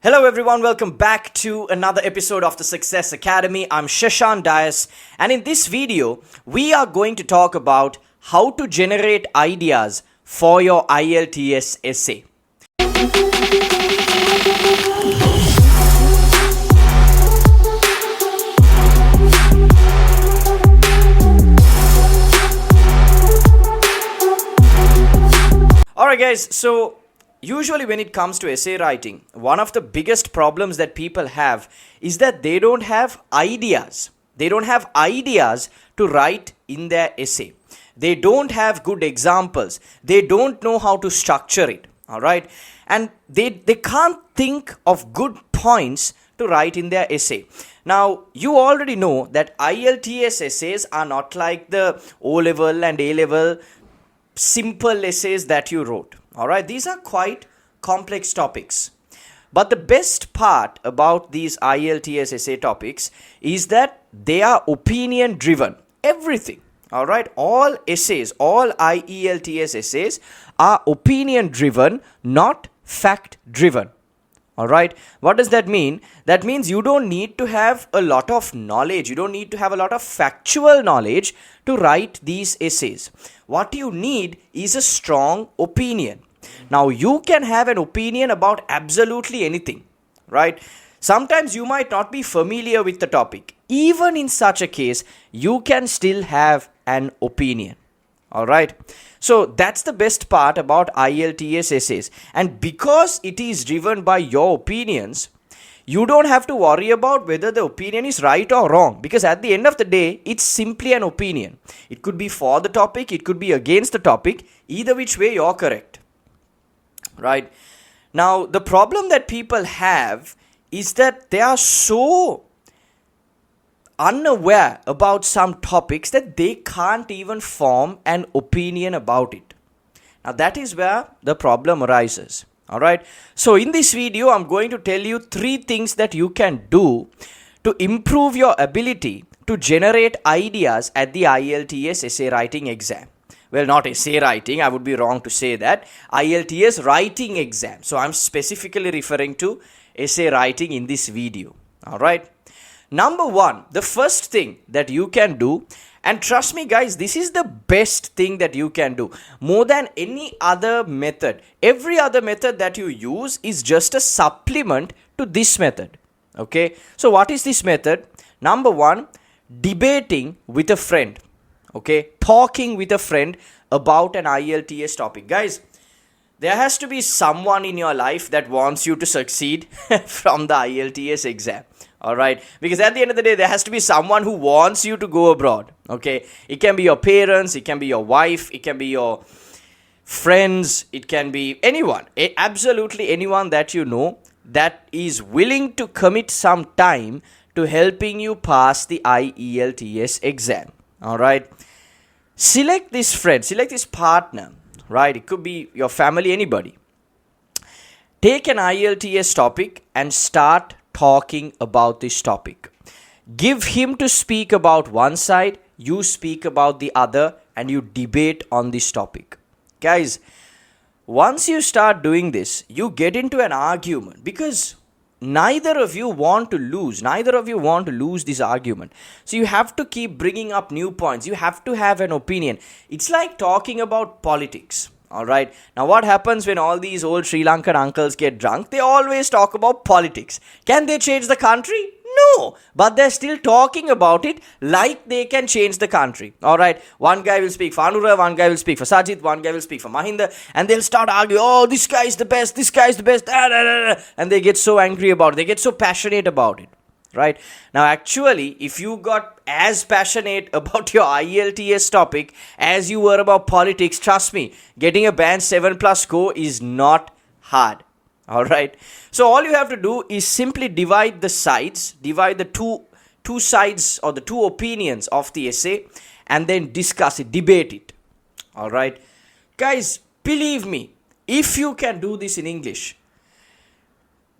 Hello everyone, welcome back to another episode of the Success Academy. I'm Shashan Dias, and in this video, we are going to talk about how to generate ideas for your IELTS essay. Alright guys, so usually when it comes to essay writing, one of the biggest problems that people have is that they don't have ideas. They don't have ideas to write in their essay. They don't have good examples. They don't know how to structure it. Alright? And they can't think of good points to write in their essay. Now, you already know that IELTS essays are not like the O-level and A-level simple essays that you wrote. Alright, these are quite complex topics. But the best part about these IELTS essay topics is that they are opinion driven. Everything. Alright, all essays, all IELTS essays are opinion driven, not fact driven. Alright, what does that mean? That means you don't need to have a lot of knowledge. You don't need to have a lot of factual knowledge to write these essays. What you need is a strong opinion. Now, you can have an opinion about absolutely anything, right? Sometimes you might not be familiar with the topic. Even in such a case, you can still have an opinion. Alright, so that's the best part about IELTS essays. And because it is driven by your opinions, you don't have to worry about whether the opinion is right or wrong. Because at the end of the day, it's simply an opinion. It could be for the topic, it could be against the topic. Either which way, you're correct. Right? Now, the problem that people have is that they are so unaware about some topics that they can't even form an opinion about it. Now, that is where the problem arises. Alright, so in this video, I'm going to tell you 3 things that you can do to improve your ability to generate ideas at the IELTS essay writing exam. Well, not essay writing, I would be wrong to say that. IELTS writing exam. So, I'm specifically referring to essay writing in this video. Alright. Number 1, the first thing that you can do, and trust me guys, this is the best thing that you can do. More than any other method. Every other method that you use is just a supplement to this method. Okay. So, what is this method? Number 1, debating with a friend. Okay, talking with a friend about an IELTS topic. Guys, there has to be someone in your life that wants you to succeed from the IELTS exam. Alright, because at the end of the day, there has to be someone who wants you to go abroad. Okay, it can be your parents, it can be your wife, it can be your friends, it can be anyone, absolutely anyone that you know that is willing to commit some time to helping you pass the IELTS exam. Alright, select this friend, select this partner, right? It could be your family, anybody. Take an IELTS topic and start talking about this topic. Give him to speak about one side, you speak about the other, and you debate on this topic. Guys, once you start doing this, you get into an argument because neither of you want to lose. Neither of you want to lose this argument. So you have to keep bringing up new points. You have to have an opinion. It's like talking about politics. Alright. Now what happens when all these old Sri Lankan uncles get drunk? They always talk about politics. Can they change the country? No, but they're still talking about it like they can change the country. Alright, one guy will speak for Anura, one guy will speak for Sajid, one guy will speak for Mahinda, and they'll start arguing, oh, this guy is the best, this guy is the best, and they get so angry about it, they get so passionate about it. Right, now actually, if you got as passionate about your IELTS topic as you were about politics, trust me, getting a band 7+ score is not hard. Alright, so all you have to do is simply divide the sides, divide the two sides or the two opinions of the essay, and then discuss it, debate it. Alright, guys, believe me, if you can do this in English,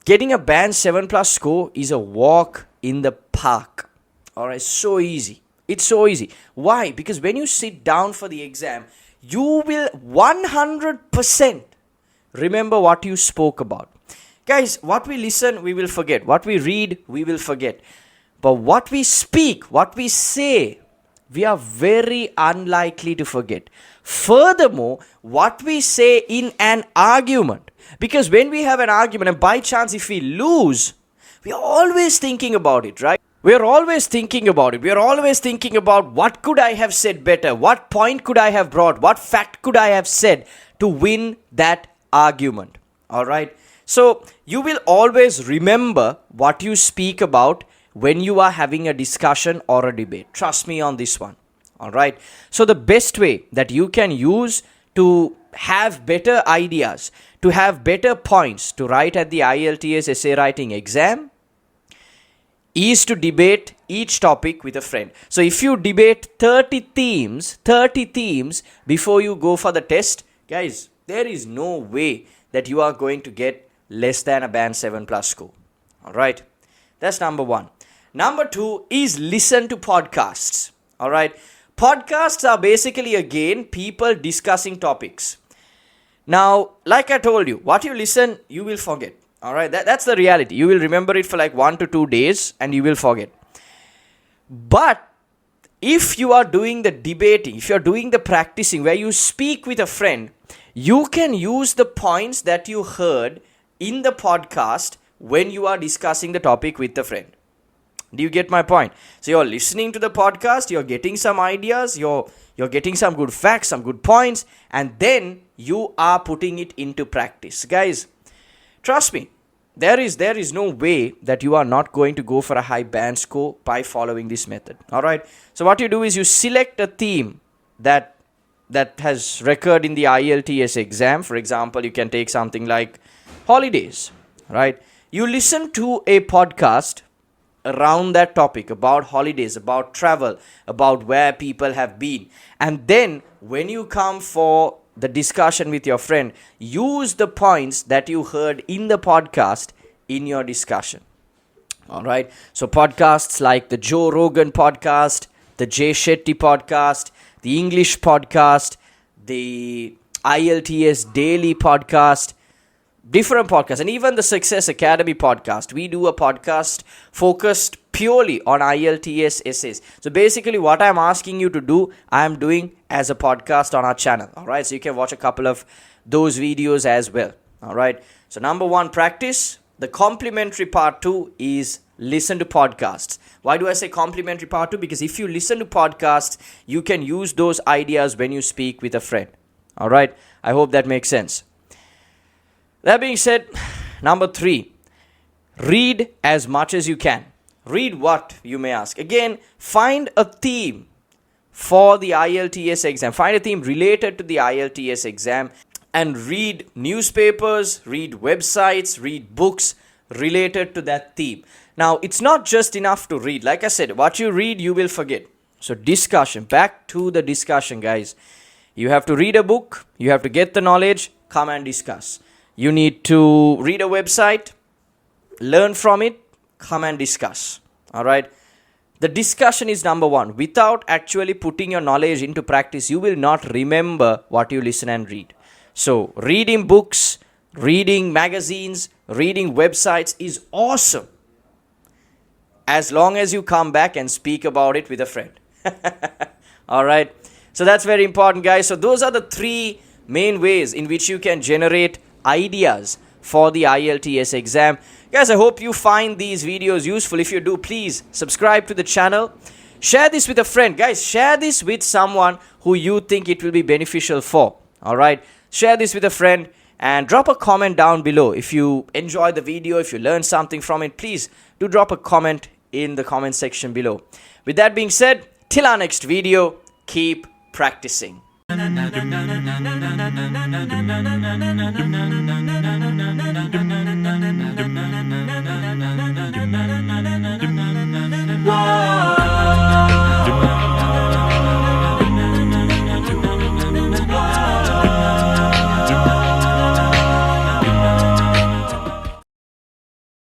getting a band 7+ score is a walk in the park. Alright, so easy. It's so easy. Why? Because when you sit down for the exam, you will 100% remember what you spoke about. Guys, what we listen, we will forget. What we read, we will forget. But what we speak, what we say, we are very unlikely to forget. Furthermore, what we say in an argument, because when we have an argument and by chance if we lose, we are always thinking about it, right? We are always thinking about it. We are always thinking about what could I have said better? What point could I have brought? What fact could I have said to win that argument? All right. So you will always remember what you speak about when you are having a discussion or a debate. Trust me on this one. All right. So the best way that you can use to have better ideas, to have better points to write at the IELTS essay writing exam is to debate each topic with a friend. So if you debate 30 themes before you go for the test, guys, there is no way that you are going to get less than a band 7 plus score. All right. That's number one. Number two is listen to podcasts. All right. Podcasts are basically, again, people discussing topics. Now, like I told you, what you listen, you will forget. All right. That's the reality. You will remember it for like 1 to 2 days and you will forget. But if you are doing the debating, if you are doing the practicing where you speak with a friend, you can use the points that you heard in the podcast when you are discussing the topic with a friend. Do you get my point? So you're listening to the podcast, you're getting some ideas, you're getting some good facts, some good points, and then you are putting it into practice. Guys, trust me, there is no way that you are not going to go for a high band score by following this method. All right. So what you do is you select a theme that has recurred in the IELTS exam. For example, you can take something like holidays, right? You listen to a podcast around that topic, about holidays, about travel, about where people have been. And then when you come for the discussion with your friend, use the points that you heard in the podcast in your discussion. All right. So podcasts like the Joe Rogan podcast, the Jay Shetty podcast, the English podcast, the IELTS Daily podcast, different podcasts, and even the Success Academy podcast. We do a podcast focused purely on IELTS essays. So basically what I'm asking you to do, I'm doing as a podcast on our channel. All right. So you can watch a couple of those videos as well. All right. So number one, practice. The complementary part 2 is listen to podcasts. Why do I say complementary part 2? Because if you listen to podcasts, you can use those ideas when you speak with a friend. All right. I hope that makes sense. That being said, number 3, read as much as you can. Read what, you may ask. Again, find a theme for the IELTS exam. Find a theme related to the IELTS exam and read newspapers, read websites, read books related to that theme. Now, it's not just enough to read. Like I said, what you read, you will forget. So discussion, back to the discussion, guys. You have to read a book, you have to get the knowledge, come and discuss. You need to read a website, learn from it, come and discuss. All right. The discussion is number 1. Without actually putting your knowledge into practice, you will not remember what you listen and read. So reading books, reading magazines, reading websites is awesome, as long as you come back and speak about it with a friend. All right. So that's very important, guys. So those are the 3 main ways in which you can generate ideas for the IELTS exam. Guys, I hope you find these videos useful. If you do, please subscribe to the channel. Share this with a friend. Guys, share this with someone who you think it will be beneficial for. All right. Share this with a friend and drop a comment down below. If you enjoyed the video, if you learned something from it, please do drop a comment in the comment section below. With that being said, till our next video, keep practicing. Whoa.